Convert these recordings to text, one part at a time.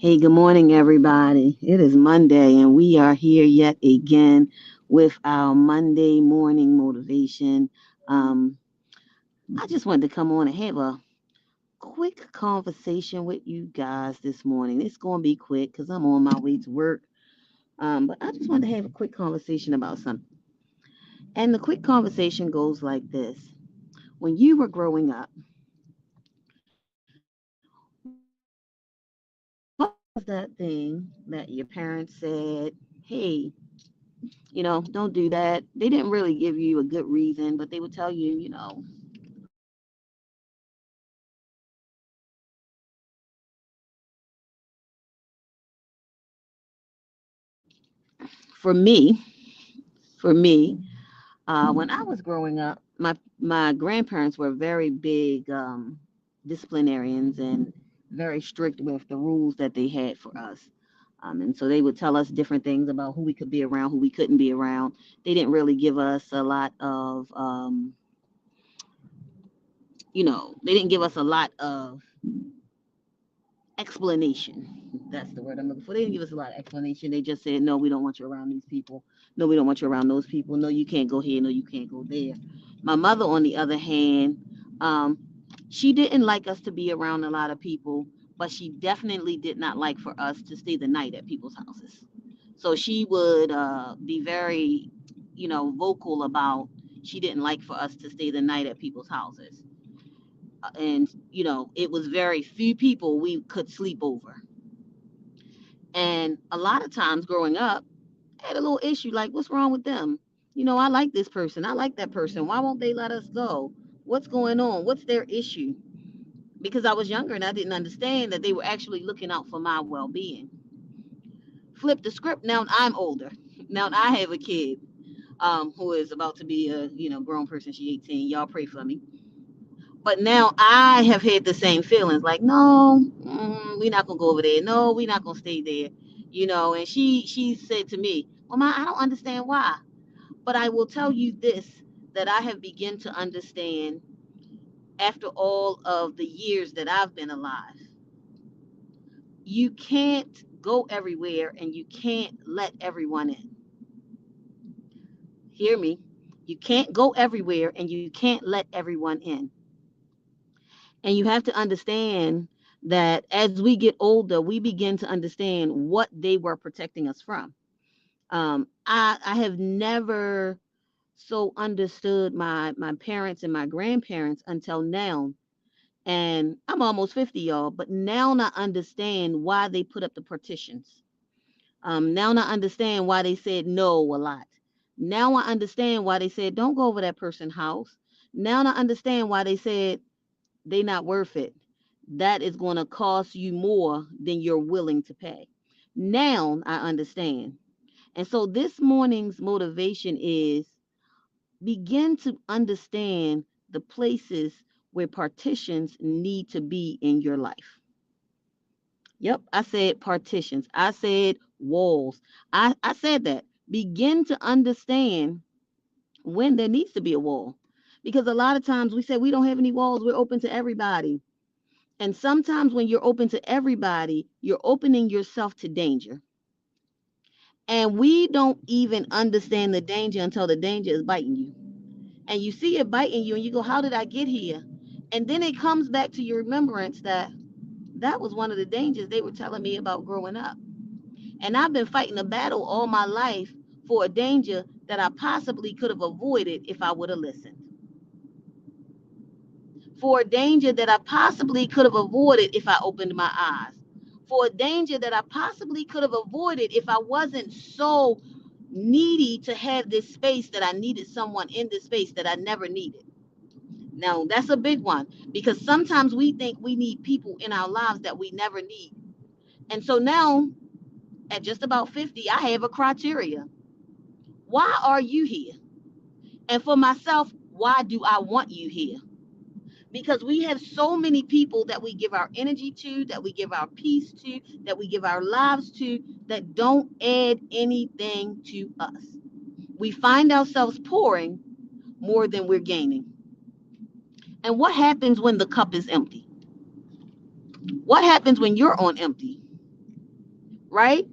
Hey, good morning, everybody. It is Monday, and we are here yet again with our Monday morning motivation. Um, I just wanted to come on and have a quick conversation with you guys this morning. It's going to be quick because I'm on my way to work. But I just wanted to have a quick conversation about something. And the quick conversation goes like this: when you were growing up, what was that thing that your parents said, hey, don't do that. They didn't really give you a good reason, but they would tell you, for me, for me, when I was growing up, my grandparents were very big disciplinarians and very strict with the rules that they had for us. And so they would tell us different things about who we could be around, who we couldn't be around. They didn't really give us a lot of, they didn't give us a lot of explanation. That's the word I'm looking for. They didn't give us a lot of explanation. They just said, no, we don't want you around these people. No, we don't want you around those people. No, you can't go here. No, you can't go there. My mother, on the other hand, um, she didn't like us to be around a lot of people, but she definitely did not like for us to stay the night at people's houses. So she would be very, vocal about she didn't like for us to stay the night at people's houses. And, it was very few people we could sleep over. And a lot of times growing up, I had a little issue like, what's wrong with them? I like this person. I like that person. Why won't they let us go? What's going on? What's their issue? Because I was younger and I didn't understand that they were actually looking out for my well being. Flip the script. Now I'm older. Now I have a kid who is about to be a grown person. She's 18. Y'all pray for me. But now I have had the same feelings like, no, we're not gonna go over there. No, we're not gonna stay there. And she said to me, well, Ma, I don't understand why. But I will tell you this, that I have begun to understand after all of the years that I've been alive. You can't go everywhere and you can't let everyone in. Hear me? You can't go everywhere and you can't let everyone in. And you have to understand that as we get older, we begin to understand what they were protecting us from. I have never so understood my parents and my grandparents until now. And I'm almost 50, y'all, but now I understand why they put up the partitions. Now I understand why they said no a lot. Now I understand why they said don't go over that person's house. Now I understand why they said they not worth it. That is going to cost you more than you're willing to pay. Now I understand. And so this morning's motivation is begin to understand the places where partitions need to be in your life. Yep, I said partitions. I said walls. I said that. Begin to understand when there needs to be a wall. Because a lot of times we say we don't have any walls, we're open to everybody. And sometimes when you're open to everybody, you're opening yourself to danger. And we don't even understand the danger until the danger is biting you. And you see it biting you and you go, how did I get here? And then it comes back to your remembrance that that was one of the dangers they were telling me about growing up. And I've been fighting a battle all my life for a danger that I possibly could have avoided if I would have listened. For a danger that I possibly could have avoided if I opened my eyes. For a danger that I possibly could have avoided if I wasn't so needy to have this space that I needed someone in this space that I never needed. Now, that's a big one because sometimes we think we need people in our lives that we never need. And so now, at just about 50, I have a criteria. Why are you here? And for myself, why do I want you here? Because we have so many people that we give our energy to, that we give our peace to, that we give our lives to, that don't add anything to us. We find ourselves pouring more than we're gaining. And what happens when the cup is empty? What happens when you're on empty? right?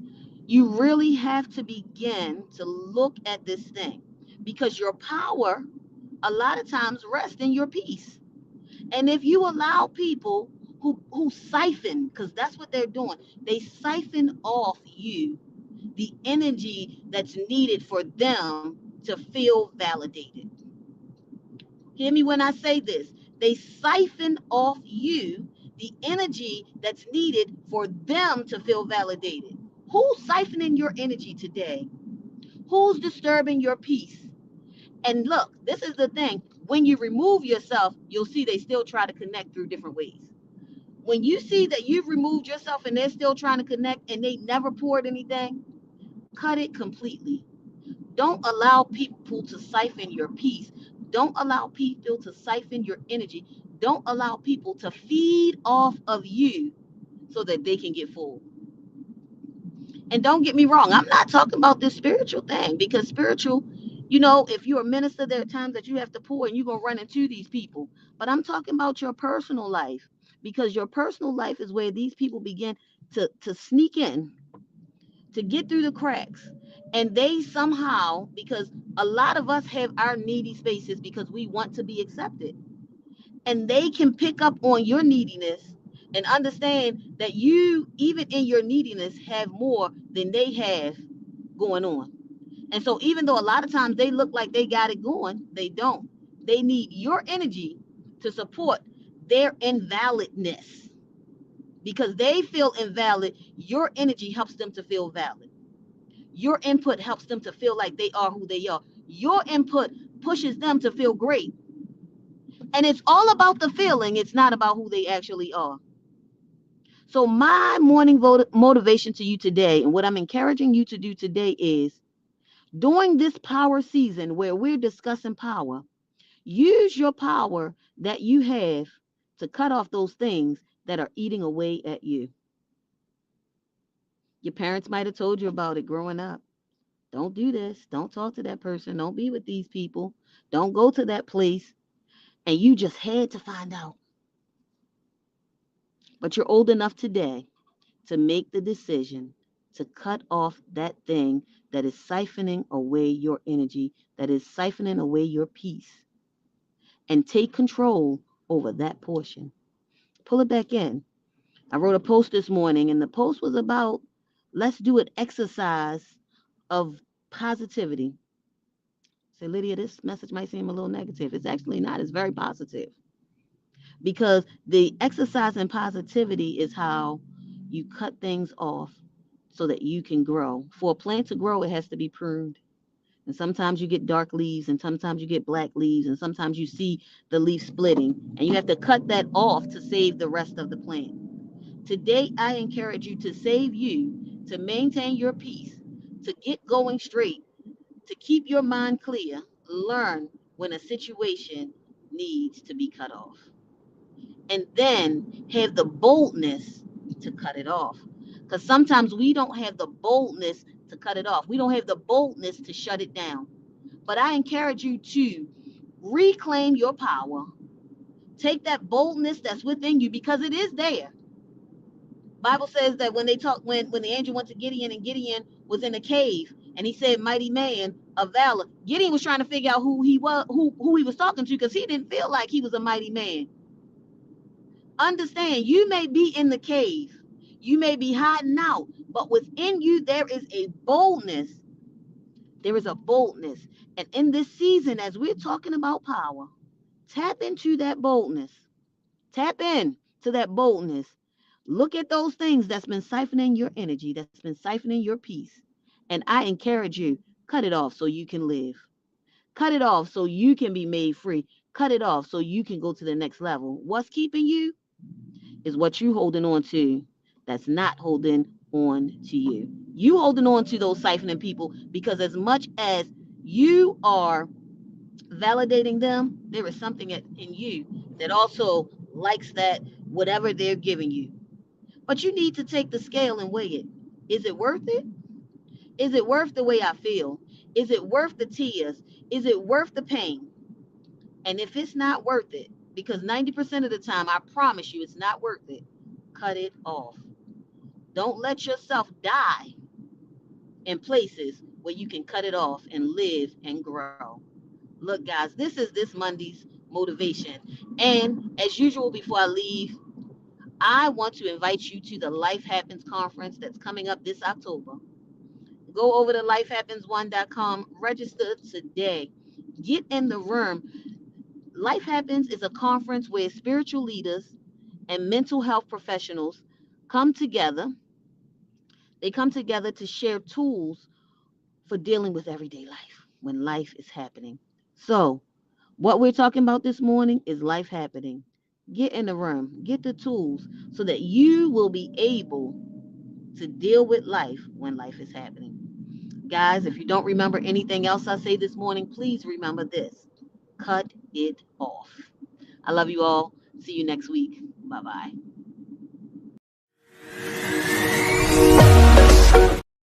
You really have to begin to look at this thing, because your power a lot of times rests in your peace. And if you allow people who siphon, because that's what they're doing, they siphon off you the energy that's needed for them to feel validated. Hear me when I say this. They siphon off you the energy that's needed for them to feel validated. Who's siphoning your energy today? Who's disturbing your peace? And look, this is the thing. When you remove yourself, you'll see they still try to connect through different ways. When you see that you've removed yourself and they're still trying to connect and they never poured anything, cut it completely. Don't allow people to siphon your peace. Don't allow people to siphon your energy. Don't allow people to feed off of you so that they can get full. And don't get me wrong, I'm not talking about this spiritual thing, because spiritual, if you're a minister, there are times that you have to pour and you're going to run into these people. But I'm talking about your personal life, because your personal life is where these people begin to sneak in, to get through the cracks. And they somehow, because a lot of us have our needy spaces because we want to be accepted, and they can pick up on your neediness and understand that you, even in your neediness, have more than they have going on. And so, even though a lot of times they look like they got it going, they don't. They need your energy to support their invalidness. Because they feel invalid, your energy helps them to feel valid. Your input helps them to feel like they are who they are. Your input pushes them to feel great. And it's all about the feeling, it's not about who they actually are. So, my morning motivation to you today, and what I'm encouraging you to do today, is during this power season where we're discussing power, use your power that you have to cut off those things that are eating away at you. Your parents might have told you about it growing up. Don't do this. Don't talk to that person. Don't be with these people. Don't go to that place. And you just had to find out. But you're old enough today to make the decision to cut off that thing that is siphoning away your energy, that is siphoning away your peace, and take control over that portion. Pull it back in. I wrote a post this morning, and the post was about, let's do an exercise of positivity. Say, Lydia, this message might seem a little negative. It's actually not. It's very positive, because the exercise in positivity is how you cut things off so that you can grow. For a plant to grow, it has to be pruned. And sometimes you get dark leaves, and sometimes you get black leaves, and sometimes you see the leaf splitting, and you have to cut that off to save the rest of the plant. Today, I encourage you to save you, to maintain your peace, to get going straight, to keep your mind clear. Learn when a situation needs to be cut off, and then have the boldness to cut it off. Because sometimes we don't have the boldness to cut it off, we don't have the boldness to shut it down. But I encourage you to reclaim your power. Take that boldness that's within you, because it is there. Bible says that when the angel went to Gideon, and Gideon was in a cave, and he said, "Mighty man of valor." Gideon was trying to figure out who he was, who he was talking to, because he didn't feel like he was a mighty man. Understand, you may be in the cave, you may be hiding out, but within you there is a boldness. There is a boldness. And in this season, as we're talking about power, tap into that boldness. Tap in to that boldness. Look at those things that's been siphoning your energy, that's been siphoning your peace. And I encourage you, cut it off so you can live. Cut it off so you can be made free. Cut it off so you can go to the next level. What's keeping you is what you holding on to that's not holding on to you. You holding on to those siphoning people, because as much as you are validating them, there is something in you that also likes that, whatever they're giving you. But you need to take the scale and weigh it. Is it worth it? Is it worth the way I feel? Is it worth the tears? Is it worth the pain? And if it's not worth it, because 90% of the time, I promise you, it's not worth it, cut it off. Don't let yourself die in places where you can cut it off and live and grow. Look, guys, this is this Monday's motivation. And as usual, before I leave, I want to invite you to the Life Happens conference that's coming up this October. Go over to lifehappens1.com, register today. Get in the room. Life Happens is a conference where spiritual leaders and mental health professionals come together. They come together to share tools for dealing with everyday life when life is happening. So, what we're talking about this morning is life happening. Get in the room, get the tools so that you will be able to deal with life when life is happening. Guys, if you don't remember anything else I say this morning, please remember this: cut it off. I love you all. See you next week. Bye bye.